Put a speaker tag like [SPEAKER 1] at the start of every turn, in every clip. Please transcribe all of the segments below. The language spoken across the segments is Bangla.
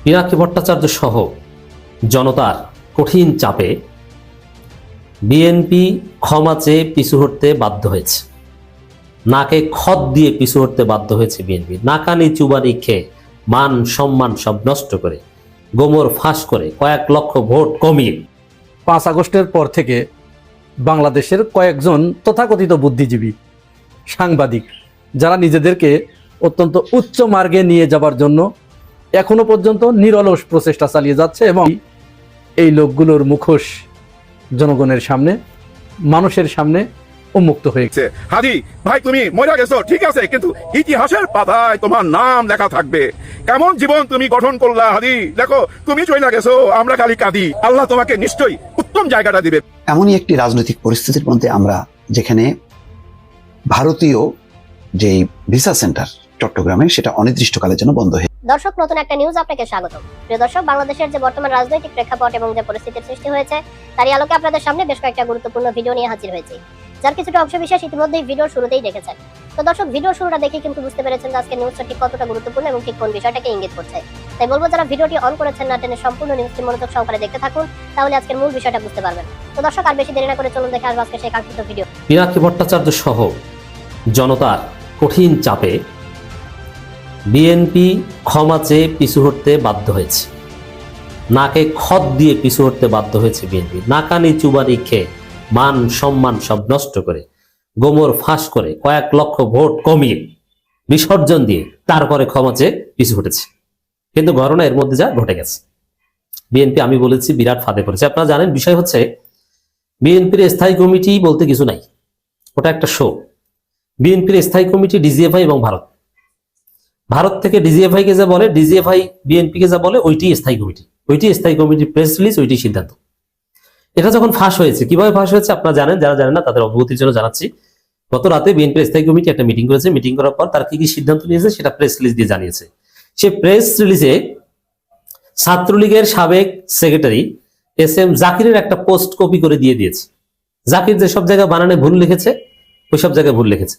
[SPEAKER 1] পিনাকি ভট্টাচার্য সহ জনতার কঠিন চাপে বিএনপি ক্ষমা চেয়ে পিছু হটতে বাধ্য হয়েছে। নাকে খত দিয়ে পিছু হটতে বাধ্য হয়েছে বিএনপি। নাকানি চুবানি খেয়ে মান সম্মান সব নষ্ট করে গোমর ফাঁস করে কয়েক লক্ষ ভোট কমিয়ে
[SPEAKER 2] 5 আগস্টের পর থেকে বাংলাদেশের কয়েকজন তথাকথিত বুদ্ধিজীবী সাংবাদিক যারা নিজেদেরকে অত্যন্ত উচ্চ মার্গে নিয়ে যাবার জন্য এখনো পর্যন্ত নিরলস প্রচেষ্টা চালিয়ে যাচ্ছে এবং এই লোকগুলোর মুখোশ জনগণের সামনে, মানুষের সামনে উন্মুক্ত হয়েছে।
[SPEAKER 3] হাদি ভাই, তুমি মরে গেছো ঠিক আছে, কিন্তু ইতিহাসের পাতায় তোমার নাম লেখা থাকবে। কেমন জীবন তুমি গঠন করলা হাদি, দেখো তুমি চলে গেছো, আমরা খালি কাঁদি। আল্লাহ তোমাকে নিশ্চয়ই উত্তম জায়গাটা দিবে।
[SPEAKER 4] এমনই একটি রাজনৈতিক পরিস্থিতির মধ্যে আমরা, যেখানে ভারতীয় যে ভিসা সেন্টার চট্টগ্রামে সেটা অনির্দিষ্টকালের জন্য বন্ধ হয়ে।
[SPEAKER 5] দর্শক, নতুন একটা নিউজ আপনাকে স্বাগতম। প্রিয় দর্শক, বাংলাদেশের যে বর্তমান রাজনৈতিক প্রেক্ষাপট এবং যে পরিস্থিতির সৃষ্টি হয়েছে তারই আলোকে আপনাদের সামনে বেশ কয়েকটা গুরুত্বপূর্ণ ভিডিও নিয়ে হাজির হয়েছি, যার কিছুটা অংশ বিশেষ ইতিমধ্যেই ভিডিওর শুরুতেই দেখেছেন। তো দর্শক, ভিডিওর শুরুটা দেখে কিন্তু বুঝতে পেরেছেন যে আজকে নিউজটা ঠিক কতটা গুরুত্বপূর্ণ এবং ঠিক কোন বিষয়টাকে ইঙ্গিত করছে। তাই বলবো, যারা ভিডিওটি অন করেছেন না টেনে সম্পূর্ণ নিউজটি মনোযোগ সহকারে দেখতে থাকুন, তাহলে আজকের মূল বিষয়টা বুঝতে পারবেন। তো দর্শক, আর বেশি দেরি না করে চলুন দেখে আসবো আজকে সেই কাঙ্ক্ষিত ভিডিও।
[SPEAKER 1] পিনাকি ভট্টাচার্য সহ জনতার কঠিন চাপে বিএনপি ক্ষমা চেয়ে পিছু হটতে বাধ্য হয়েছে। নাকে খত দিয়ে পিছু হটতে বাধ্য হয়েছে বিএনপি। নাকানি চুবানি খেয়ে মান সম্মান সব নষ্ট করে গোমর ফাঁস করে কয়েক লক্ষ ভোট কমিয়ে বিসর্জন দিয়ে তারপরে ক্ষমা চেয়ে পিছু হটেছে। কিন্তু ঘটনা এর মধ্যে যা ঘটে গেছে, বিএনপি আমি বলেছি বিরাট ফাঁদে পড়েছে। আপনারা জানেন, বিষয় হচ্ছে বিএনপির স্থায়ী কমিটি বলতে কিছু নাই, ওটা একটা শো। বিএনপির স্থায়ী কমিটি ডিজিএফআই এবং ভারত থেকে ডিজিএফআই কে যা বলে, ডিজিএফআই বিএনপি কে যা বলে, ওইটি স্থায়ী কমিটি, ওইটি স্থায়ী কমিটির প্রেস রিলিজ, ওইটি সিদ্ধান্ত। এটা যখন ফাঁস হয়েছে, কিভাবে ফাঁস হয়েছে আপনারা জানেন, যারা জানেন না তাদের অবগতির জন্য জানাচ্ছি। গত রাতে বিএনপির স্থায়ী কমিটি একটা মিটিং করেছে, মিটিং করার পর তার কি কি সিদ্ধান্ত নিয়েছে সেটা প্রেস রিলিজ দিয়ে জানিয়েছে। সে প্রেস রিলিজে ছাত্রলীগের সাবেক সেক্রেটারি এস.এম. জাকিরের একটা পোস্ট কপি করে দিয়ে দিয়েছে। জাকির যে সব জায়গায় বানানে ভুল লিখেছে, ওই সব জায়গায় ভুল লিখেছে।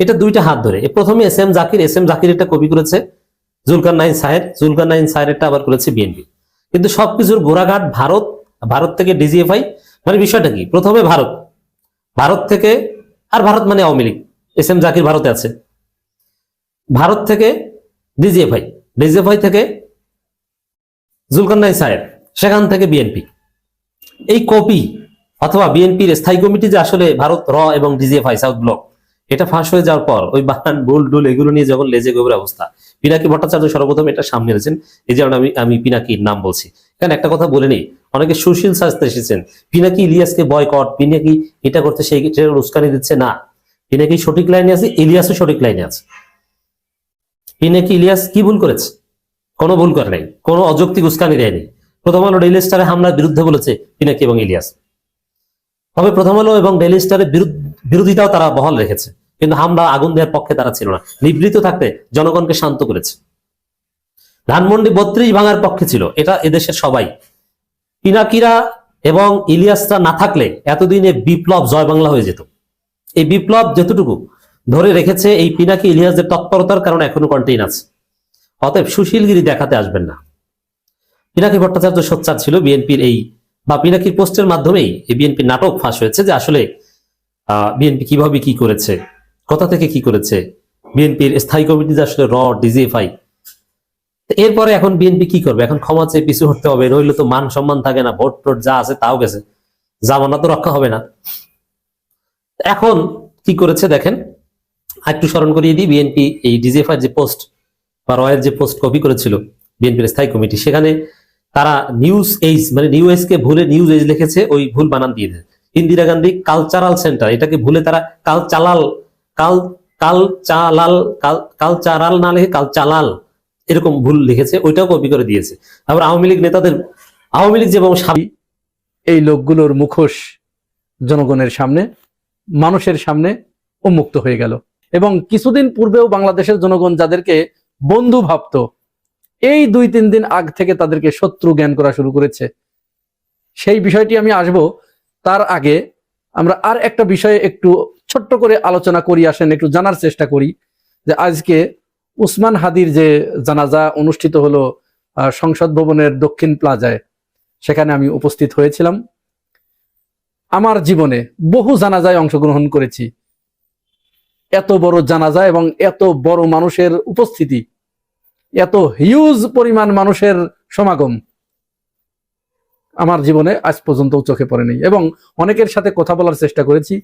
[SPEAKER 1] এটা দুইটা হাত ধরে। প্রথমে এস.এম. জাকির একটা কপি করেছে জুলকারনাইন সাহের একটা আবার করেছে বিএনপি। কিন্তু সবকিছুর গোড়াঘাট ভারত থেকে ডিজিএফআই। মানে বিষয়টা কি, প্রথমে ভারত থেকে, আর ভারত মানে আওয়ামী লীগ, এস.এম. জাকির ভারতে আছে, ভারত থেকে ডিজিএফআই থেকে জুলকারনাইন সাহেব, সেখান থেকে বিএনপি। এই কপি অথবা বিএনপির স্থায়ী কমিটি যে আসলে ভারত এবং ডিজিএফআই সাউথ ব্লক, এটা ফাঁস হয়ে যাওয়ার পর ওই বানান ভুল ডুল এগুলো নিয়ে যখন লেজে গোবর অবস্থা, পিনাকি ভট্টাচার্য সর্বপ্রথম এটা সামনে এনেছেন। এই যে আমি পিনাকির নাম বলছি, এখানে একটা কথা বলে নেই, অনেকে সুশীল সাজতে এসেছেন, পিনাকি ইলিয়াসকে বয়কট, পিনাকি এটা করতে সেই উস্কানি দিচ্ছে না। পিনাকি সঠিক লাইনে আছে, ইলিয়াসও সঠিক লাইনে আছে। পিনাকি ইলিয়াস কি ভুল করেছে? কোনো ভুল করে নাই, কোনো অযৌক্তিক উস্কানি দেয়নি। প্রথম আলো ডেইলি স্টারে হামলার বিরুদ্ধে বলেছে পিনাকি এবং ইলিয়াস। তবে প্রথম আলো এবং ডেইলি স্টারের বিরোধিতাও তারা বহাল রেখেছে, কিন্তু হামলা আগুন দেওয়ার পক্ষে তারা ছিল না। নিবৃত্ত থাকতে জনগণকে শান্ত করেছে। ধানমন্ডি 32 ভাঙার পক্ষে ছিল, এটা এদেশের সবাই। পিনাকিরা এবং ইলিয়াসরা না থাকলে এতদিনে বিপ্লব জয় বাংলা হয়ে যেত। এই বিপ্লব যতটুকু ধরে রেখেছে এই পিনাকি ইলিয়াসদের তৎপরতার কারণে এখনো কন্টেইন আছে। অতএব সুশীলগিরি দেখাতে আসবেন না। পিনাকি ভট্টাচার্য সোচ্চার ছিল বিএনপির এই বা পিনাকির পোস্টের মাধ্যমেই এই বিএনপির নাটক ফাঁস হয়েছে যে আসলে বিএনপি কিভাবে কি করেছে, কোথা থেকে কি করেছে, বিএনপির স্থায়ী কমিটি যে আসলে ডিজিএফআই। এরপরে এখন বিএনপি কি করবে? এখন ক্ষমা চেয়ে পিছু হটতে হবে, নইলে তো মান সম্মান থাকে না, ভোট টোট যা আছে তাও গেছে, জামানা তো রক্ষা হবে না। এখন কি করেছে দেখেন, একটু স্মরণ করিয়ে দিই। বিএনপি এই ডিজিএফআই যে পোস্ট বা রয়ের যে পোস্ট কপি করেছিল বিএনপির স্থায়ী কমিটি, সেখানে তারা নিউজ কে ভুলে নিউজ এজ লিখেছে, ওই ভুল বানান দিয়ে দেয়। ইন্দিরা গান্ধী কালচারাল সেন্টার, এটাকে ভুলে তারা কালচারাল না লিখে কালচালাল এরকম ভুল লিখেছে, ওইটাও কপি করে দিয়েছে। আবার আওয়ামী লীগ যেমন
[SPEAKER 2] এই লোকগুলোর মুখোশ জনগণের সামনে, মানুষের সামনে উন্মুক্ত হয়ে গেল। এবং কিছুদিন পূর্বেও বাংলাদেশের জনগণ যাদেরকে বন্ধু ভাবত, এই 2-3 দিন আগ থেকে তাদেরকে শত্রু জ্ঞান করা শুরু করেছে। সেই বিষয়টি আমি আসব, তার আগে আমরা আর একটা বিষয়ে একটু ছোট্ট করে আলোচনা করি। আসেন একটু জানার চেষ্টা করি যে আজকে উসমান হাদির যে জানাজা অনুষ্ঠিত হলো সংসদ ভবনের দক্ষিণ প্লাজায়, সেখানে আমি উপস্থিত হয়েছিলাম। আমার জীবনে বহু জানাজায় অংশগ্রহণ করেছি, এত বড় জানাজা এবং এত বড় মানুষের উপস্থিতি, এত হিউজ পরিমাণ মানুষের সমাগম আমার জীবনে আজ পর্যন্ত চোখে পড়েনি। এবং অনেকের সাথে কথা বলার চেষ্টা করেছি,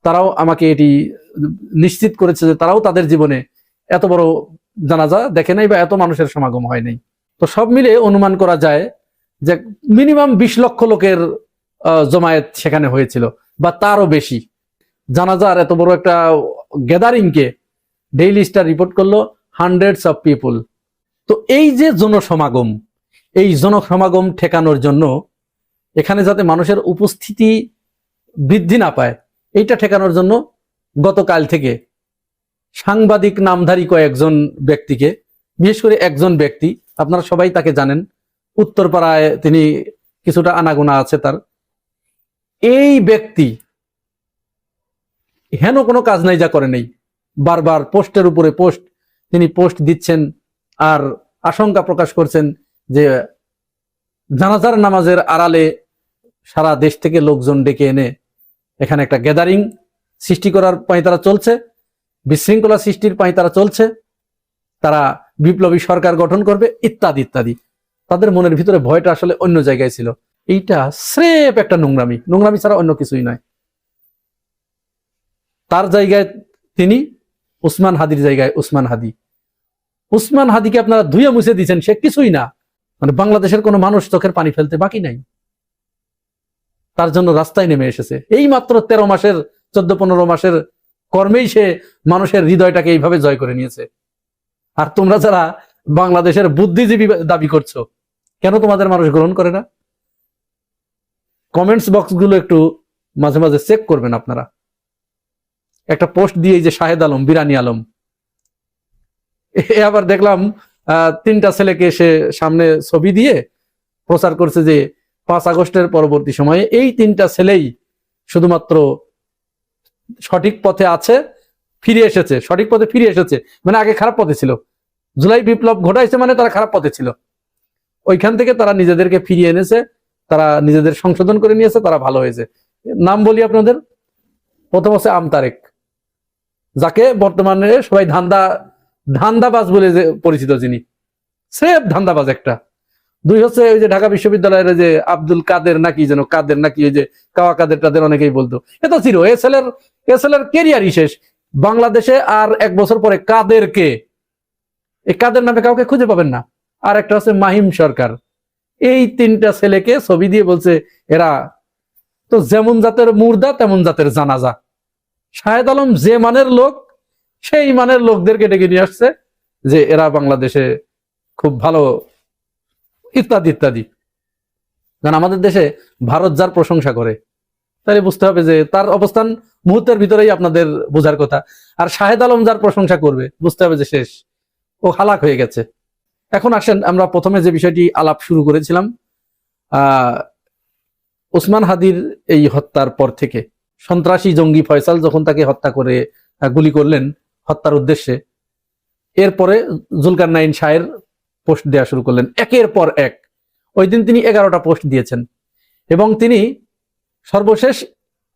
[SPEAKER 2] তারাও আমাকে এটি নিশ্চিত করেছে যে তারাও তাদের জীবনে এত বড় জানাজা দেখে নাই বা এত মানুষের সমাগম হয় নাই। তো সব মিলে অনুমান করা যায় যে মিনিমাম 20 লক্ষ লোকের জমায়েত সেখানে হয়েছিল বা তারও বেশি। জানাজার এত বড় একটা গ্যাদারিংকে ডেইলি স্টার রিপোর্ট করলো হান্ড্রেডস অফ পিপল। তো এই যে জনসমাগম, এই জনসমাগম ঠেকানোর জন্য, এখানে যাতে মানুষের উপস্থিতি বৃদ্ধি না পায়, এইটা ঠেকানোর জন্য গতকাল থেকে সাংবাদিক নামধারী কয়েকজন ব্যক্তিকে, বিশেষ করে একজন ব্যক্তি, আপনারা সবাই তাকে জানেন, উত্তরপাড়ায় তিনি কিছুটা আনাগোনা আছে তার, এই ব্যক্তি হেন কোনো কাজ নাই যা করে নেই, বারবার পোস্টের উপরে পোস্ট তিনি পোস্ট দিচ্ছেন আর আশঙ্কা প্রকাশ করছেন যে জানাজার নামাজের আড়ালে সারা দেশ থেকে লোকজন ডেকে এনে এখানে একটা গ্যাদারিং সৃষ্টি করার পাঁয়তারা চলছে, বিশৃঙ্খলা সৃষ্টির পাঁয়তারা চলছে, তারা বিপ্লবী সরকার গঠন করবে ইত্যাদি ইত্যাদি। তাদের মনের ভিতরে ভয়টা আসলে অন্য জায়গায় ছিল। এইটা স্রেফ একটা নোংরামি, নোংরামি ছাড়া অন্য কিছুই নয়। তার জায়গায় তিনি, উসমান হাদির জায়গায় উসমান হাদি। উসমান হাদিকে আপনারা ধুয়ে মুছে দিচ্ছেন, সে কিছুই না। মানে বাংলাদেশের কোনো মানুষ চোখের পানি ফেলতে বাকি নাই, তার জন্য রাস্তায় নেমে এসেছে। এই মাত্র 13 মাসের 14-15 মাসের কর্মেই সে মানুষের হৃদয়টাকে এইভাবে জয় করে নিয়েছে। আর তোমরা যারা বাংলাদেশের বুদ্ধিজীবী দাবি করছো, কেন তোমাদের মানুষ গ্রহণ করে না? কমেন্টস বক্স গুলো একটু মাঝে মাঝে চেক করবেন আপনারা। একটা পোস্ট দিয়ে যে শাহেদ আলম, বিরানি আলম, আবার দেখলাম 3টা ছেলেকে সে সামনে ছবি দিয়ে প্রচার করছে যে 5 আগস্টের পরবর্তী সময়ে এই 3টা ছেলেই শুধুমাত্র সঠিক পথে আছে, ফিরে এসেছে, সঠিক পথে ফিরে এসেছে। মানে আগে খারাপ পথে ছিল, জুলাই বিপ্লব ঘটাইছে মানে তারা খারাপ পথে ছিল, ওইখান থেকে তারা নিজেদেরকে ফিরিয়ে এনেছে, তারা নিজেদের সংশোধন করে নিয়েছে, তারা ভালো হয়েছে। নাম বলি আপনাদের, প্রথম হচ্ছে আমতারেক, যাকে বর্তমানে সবাই ধান্দাবাজ বলে যে পরিচিত, যিনি স্রেফ ধান্দাবাজ একটা। 2 হচ্ছে ওই যে ঢাকা বিশ্ববিদ্যালয়ের যে আব্দুল কাদের নাকি যেন, কাদের নাকি, ওই যে কাওয়া কাদের টাদের অনেকেই বলতো, এটা ছিল এসএল-এর ক্যারিয়ারই শেষ। বাংলাদেশে আর 1 বছর পরে কাদেরকে, এই কাদের নামে কাউকে খুঁজে পাবেন না। আর একটা হচ্ছে মাহিম সরকার। এই 3টা ছেলেকে ছবি দিয়ে বলছে এরা তো যেমন জাতের মুর্দা তেমন জাতের জানাজা। শাহেদ আলম যে মানের লোক, সেই মানের লোকদেরকে ডেকে নিয়ে আসছে যে এরা বাংলাদেশে খুব ভালো ইত্যাদি ইত্যাদি। কারণ আমাদের দেশে ভারত যার প্রশংসা করে, তাহলে বুঝতে হবে যে তার অবস্থান মুহূর্তের ভিতরেই আপনাদের বোঝার কথা। আর শাহেদ আলম যার প্রশংসা করবে, বুঝতে হবে যে শেষ, ও হালাক হয়ে গেছে। এখন আসেন আমরা প্রথমে যে বিষয়টি আলাপ শুরু করেছিলাম, উসমান হাদির এই হত্যার পর থেকে সন্ত্রাসী জঙ্গি ফয়সাল যখন তাকে হত্যা করে গুলি করলেন হত্যার উদ্দেশ্যে, এরপরে জুলকারনাইন শাহের পোস্ট দেওয়া শুরু করলেন একের পর এক। ওই দিন তিনি 11টা পোস্ট দিয়েছেন এবং তিনি সর্বশেষ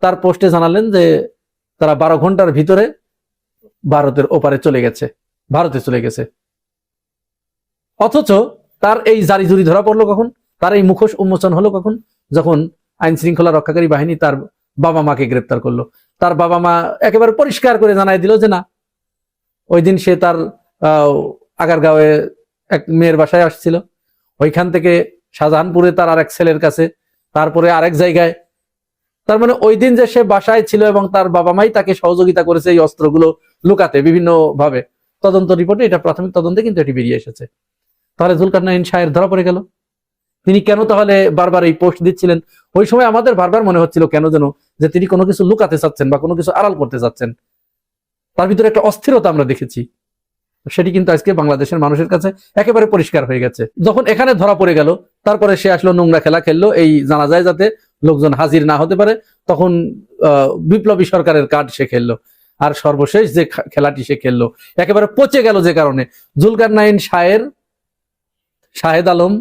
[SPEAKER 2] তার পোস্টে জানালেন যে তারা 12 ঘন্টার ভিতরে ভারতের ওপারে চলে গেছে, ভারতে চলে গেছে। অথচ তার এই জারি জুরি ধরা পড়লো কখন, তার এই মুখোশ উন্মোচন হলো কখন? যখন আইন শৃঙ্খলা রক্ষাকারী বাহিনী তার বাবা মাকে গ্রেপ্তার করলো। তার বাবা মা একেবারে পরিষ্কার করে জানাই দিল যে না, ওই দিন সে তার আগারগাঁওয়ে এক মেয়ের বাসায় আসছিল, ওইখান থেকে শাহজাহানপুরে তার আরেক ছেলের কাছে, তারপরে আরেক জায়গায়। তার মানে ওই দিন যে সে বাসায় ছিল এবং তার বাবা মাই তাকে সহযোগিতা করেছে এই অস্ত্রগুলো লুকাতে বিভিন্ন ভাবে। তদন্ত রিপোর্টে, এটা প্রাথমিক তদন্তে কিন্তু এটি বেরিয়ে এসেছে। তাহলে জুলকারনাইন শাহের ধরা পড়ে গেল। তিনি কেন তাহলে বারবার এই পোস্ট দিচ্ছিলেন? ওই সময় আমাদের বারবার মনে হচ্ছিল কেন যেন যে তিনি কোনো কিছু লুকাতে চাচ্ছেন বা কোনো কিছু আড়াল করতে চাচ্ছেন। তার ভিতরে একটা অস্থিরতা আমরা দেখেছি, সেটি কিন্তু আজকে বাংলাদেশের মানুষের কাছে একেবারে পরিষ্কার হয়ে গেছে। যখন এখানে ধরা পড়ে গেল, তারপরে সে আসলো নোংরা খেলা খেললো এই জানাজায় যাতে লোকজন হাজির না হতে পারে, তখন বিপ্লবী সরকারের কার্ড সে খেললো। আর সর্বশেষ যে খেলাটি সে খেললো একেবারে পচে গেল, যে কারণে জুলকারনাইন শাহের শাহেদ আলম,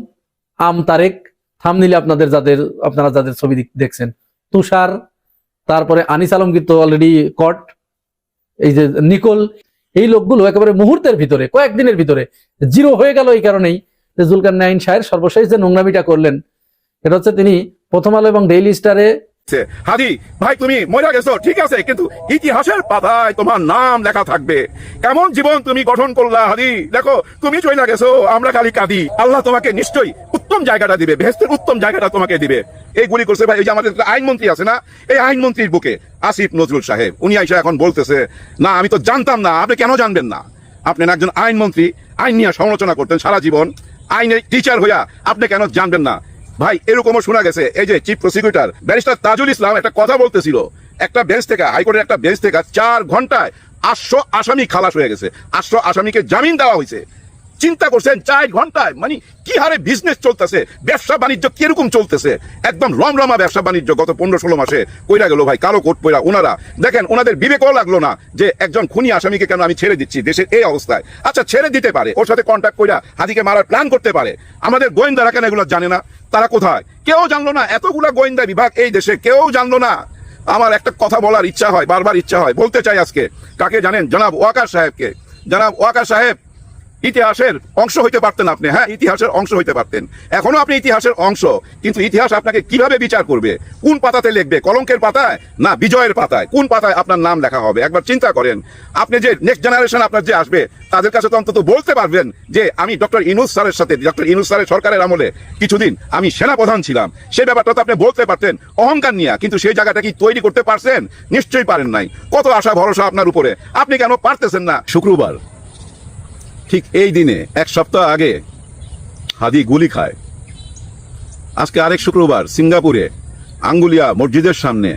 [SPEAKER 2] আম তারেক, থামনিলে আপনারা যাদের ছবি দেখছেন, তুষার, তারপরে আনিস আলমগীর তো অলরেডি কট, এই যে নিকোল, এই লোকগুলো একেবারে মুহূর্তের ভিতরে, কয়েকদিনের ভিতরে জিরো হয়ে গেল। এই কারণেই যে জুলকারনাইন সাহেব সর্বশেষ যে নোংরামিটা করলেন, এটা হচ্ছে তিনি প্রথম আলো এবং ডেইলি স্টারে
[SPEAKER 3] হাদি ভাই তুমি মরে গেছো ঠিক আছে, কিন্তু ইতিহাসের পাতায় তোমার নাম লেখা থাকবে। কেমন জীবন তুমি গঠন করলা হাদি, দেখো তুমি চলে গেছো, আমরা খালি কাঁদি। আল্লাহ তোমাকে নিশ্চয়ই উত্তম জায়গাটা দিবে, বেহেশতের উত্তম জায়গাটা তোমাকে দিবে। এইগুলি করছে ভাই। এই যে আমাদের আইনমন্ত্রী আছে না, এই আইনমন্ত্রীর বুকে আসিফ নজরুল সাহেব, উনি আইসা এখন বলতেছে, না আমি তো জানতাম না। আপনি কেন জানবেন না? আপনি একজন আইনমন্ত্রী, আইন নিয়ে সমালোচনা করতেন সারা জীবন, আইনের টিচার হইয়া আপনি কেন জানবেন না? ভাই এরকমও শোনা গেছে, এই যে chief prosecutor barrister Tajul Islam একটা কথা বলতেছিল, একটা বেঞ্চ থেকে, হাইকোর্টের একটা বেঞ্চ থেকে 4 ঘন্টায় 800 আসামি খালাস হয়ে গেছে, 800 আসামিকে জামিন দেওয়া হয়েছে। চিন্তা করছেন 4 ঘন্টায়, মানে কি হারে বিজনেস চলতেছে, ব্যবসা বাণিজ্য কিরকম চলতেছে, একদম রমরমা ব্যবসা বাণিজ্য গত 15-16 মাসে কইরা গেল ভাই। কালো কোট পয়রা ওনারা, দেখেন ওনাদের বিবেকও লাগলো না যে একজন খুনি আসামিকে কেন আমি ছেড়ে দিচ্ছি দেশের এই অবস্থায়। আচ্ছা ছেড়ে দিতে পারে, ওর সাথে কন্ট্যাক্ট কইরা হাদিকে মারার প্ল্যান করতে পারে। আমাদের গোয়েন্দারা কেন এগুলো জানে না? তারা কোথায়? কেউ জানলো না। এতগুলা গোয়েন্দা বিভাগ এই দেশে, কেউ জানলো না। আমার একটা কথা বলার ইচ্ছা হয়, বারবার ইচ্ছা হয়, বলতে চাই আজকে। কাকে জানেন? জনাব ওয়াকার সাহেবকে। জনাব ওয়াকার সাহেব, ইতিহাসের অংশ হইতে পারতেন আপনি, হ্যাঁ ইতিহাসের অংশ হইতে পারতেন। এখনো আপনি ইতিহাসের অংশ, কিন্তু ইতিহাস আপনাকে কিভাবে বিচার করবে? কোন পাতাতে লিখবে? কলঙ্কের পাতায় না বিজয়ের পাতায়? কোন পাতায় আপনার নাম লেখা হবে? একবার চিন্তা করেন। আপনি যে নেক্সট জেনারেশন আপনার যে আসবে, তাদের কাছে তো অন্তত বলতে পারবেন যে আমি ডক্টর ইউনূস স্যারের সাথে, ডক্টর ইউনূস স্যারের সরকারের আমলে কিছুদিন আমি সেনাপ্রধান ছিলাম, সেই ব্যাপারটা তো আপনি বলতে পারতেন অহংকার নিয়ে। কিন্তু সেই জায়গাটা কি তৈরি করতে পারছেন? নিশ্চয়ই পারেন নাই। কত আশা ভরসা আপনার উপরে, আপনি কেন পারতেছেন না? শুক্রবার ঠিক এই দিনে 1 সপ্তাহ আগে হাদি গুলি খায়। আজকে আরেক শুক্রবার সিঙ্গাপুরে আঙ্গুলিয়া মসজিদের সামনে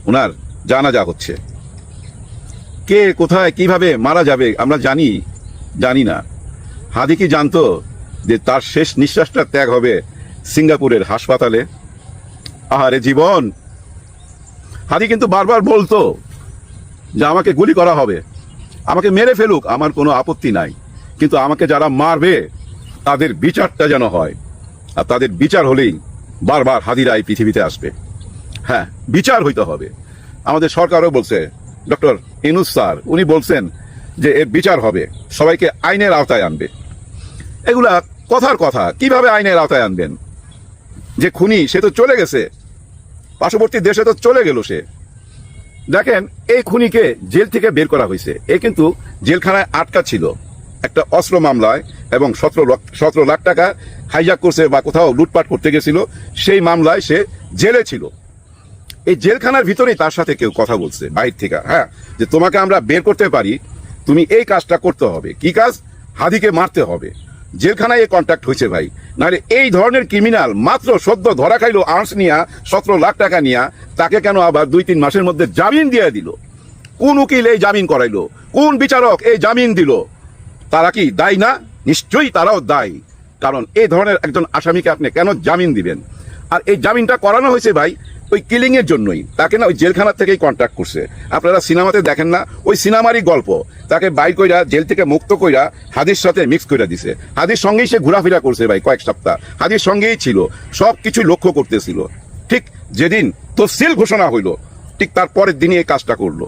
[SPEAKER 3] ওনার জানাজা হচ্ছে। কে কোথায় কিভাবে মারা যাবে আমরা জানি না। হাদি কি জানতো যে তার শেষ নিঃশ্বাসটা ত্যাগ হবে সিঙ্গাপুরের হাসপাতালে? আহারে জীবন। হাদি কিন্তু বারবার বলতো যে আমাকে গুলি করা হবে, আমাকে মেরে ফেলুক, আমার কোনো আপত্তি নাই, কিন্তু আমাকে যারা মারবে তাদের বিচারটা যেন হয়। আর তাদের বিচার হলেই বারবার হাদিরা এই পৃথিবীতে আসবে। হ্যাঁ, বিচার হইতে হবে। আমাদের সরকারও বলছে, ডক্টর ইউনূস স্যার উনি বলছেন যে এর বিচার হবে, সবাইকে আইনের আওতায় আনবে। এগুলা কথার কথা। কিভাবে আইনের আওতায় আনবেন? যে খুনি সে তো চলে গেছে, পার্শ্ববর্তী দেশে তো চলে গেল সে। দেখেন এই খুনিকে জেল থেকে বের করা হয়েছে। এ কিন্তু জেলখানায় আটকা ছিল একটা অস্ত্র মামলায়, এবং 17 লাখ টাকা হাইজ্যাক করছে বা কোথাও লুটপাট করতে গেছিল, সেই মামলায় সে জেলে ছিল। এই জেলখানার ভিতরেই তার সাথে কেউ কথা বলছে বাইরে থেকে, হ্যাঁ যে তোমাকে আমরা বের করতে পারি, তুমি এই কাজটা করতে হবে। কি কাজ? হাদিকে মারতে হবে। জেলখানায় এই কন্ট্যাক্ট হয়েছে ভাই। নাহলে এই ধরনের ক্রিমিনাল মাত্র সদ্য ধরা খাইলো আর্মস নিয়া, 17 লাখ টাকা নিয়া, তাকে কেন আবার 2-3 মাসের মধ্যে জামিন দিয়ে দিল? কোন উকিল এই জামিন করাইলো? কোন বিচারক এই জামিন দিল? তারা কি দায়ী না? নিশ্চয়ই তারাও দায়ী। কারণ এই ধরনের একজন আসামিকে আপনি কেন জামিন দিবেন? আর এই জামিনটা করানো হয়েছে ভাই ওই কিলিং এর জন্যই। তাকে না ওই জেলখানা থেকেই কন্ট্যাক্ট করছে। আপনারা সিনেমাতে দেখেন না, ওই সিনেমারই গল্প। তাকে বাইর কইরা জেল থেকে মুক্ত কইরা হাদির সাথে মিক্স কইরা দিছে। হাদির সঙ্গেই সে ঘোরাফেরা করছে ভাই কয়েক সপ্তাহ, হাদির সঙ্গেই ছিল, সব কিছু লক্ষ্য করতেছিল। ঠিক যেদিন তফসিল ঘোষণা হইল, ঠিক তার পরের দিনই এই কাজটা করলো।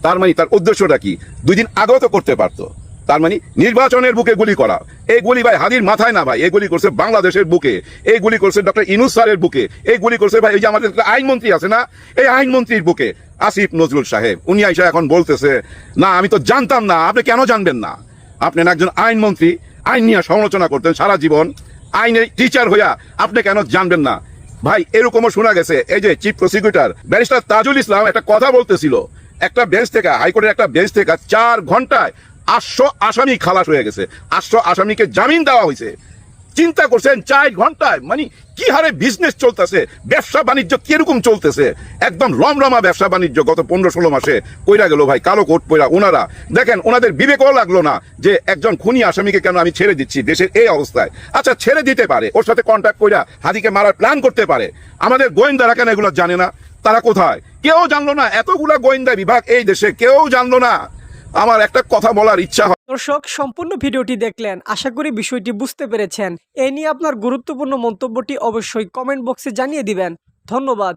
[SPEAKER 3] তার মানে তার উদ্দেশ্যটা কি? 2 দিন আগেও তো করতে পারতো। তার মানে নির্বাচনের বুকে গুলি করা। এই গুলি ভাই হাদির মাথায় না ভাই, এই গুলি করছে বাংলাদেশের বুকে, এই গুলি করছে ডক্টর ইউনূস স্যারের বুকে, এই গুলি করছে ভাই এই যে আমাদের আইনমন্ত্রী আছে না, এই আইনমন্ত্রীর বুকে আসিফ নজরুল সাহেব, উনি আইসা এখন বলতেছে, না আমি তো জানতাম না। আপনি কেন জানবেন না? আপনি একজন আইনমন্ত্রী, আইন নিয়ে সমালোচনা করতেন সারা জীবন, আইনের টিচার হইয়া আপনি কেন জানবেন না? ভাই এরকমও শোনা গেছে, এই যে chief prosecutor barrister Tajul Islam একটা কথা বলতেছিল, একটা বেঞ্চ থেকে, হাইকোর্টের একটা বেঞ্চ থেকে 4 ঘন্টায় 800 আসামি খালাস হয়ে গেছে, 800 আসামিকে জামিন দেওয়া হয়েছে। চিন্তা করছেন 4 ঘন্টায়, মানে কি হারে বিজনেস চলতেছে, ব্যবসা বাণিজ্য কিরকম চলতেছে, একদম রমরমা ব্যবসা বাণিজ্য গত 15-16 মাসে কইরা গেল ভাই। কালো কোট পয়রা ওনারা, দেখেন ওনাদের বিবেকও লাগলো না যে একজন খুনি আসামিকে কেন আমি ছেড়ে দিচ্ছি দেশের এই অবস্থায়। আচ্ছা ছেড়ে দিতে পারে, ওর সাথে কন্ট্যাক্ট কইরা হাদিকে মারার প্ল্যান করতে পারে। আমাদের গোয়েন্দারা কেন এগুলো জানে না? তারা কোথায়? কেউ জানলো না। এতগুলা গোয়েন্দা বিভাগ এই দেশে, কেউ জানলো না। আমার একটা কথা বলার ইচ্ছা হয়।
[SPEAKER 6] দর্শক, সম্পূর্ণ ভিডিওটি দেখলেন, আশা করি বিষয়টি বুঝতে পেরেছেন। এ নিয়ে আপনার গুরুত্বপূর্ণ মন্তব্যটি অবশ্যই কমেন্ট বক্সে জানিয়ে দিবেন। ধন্যবাদ।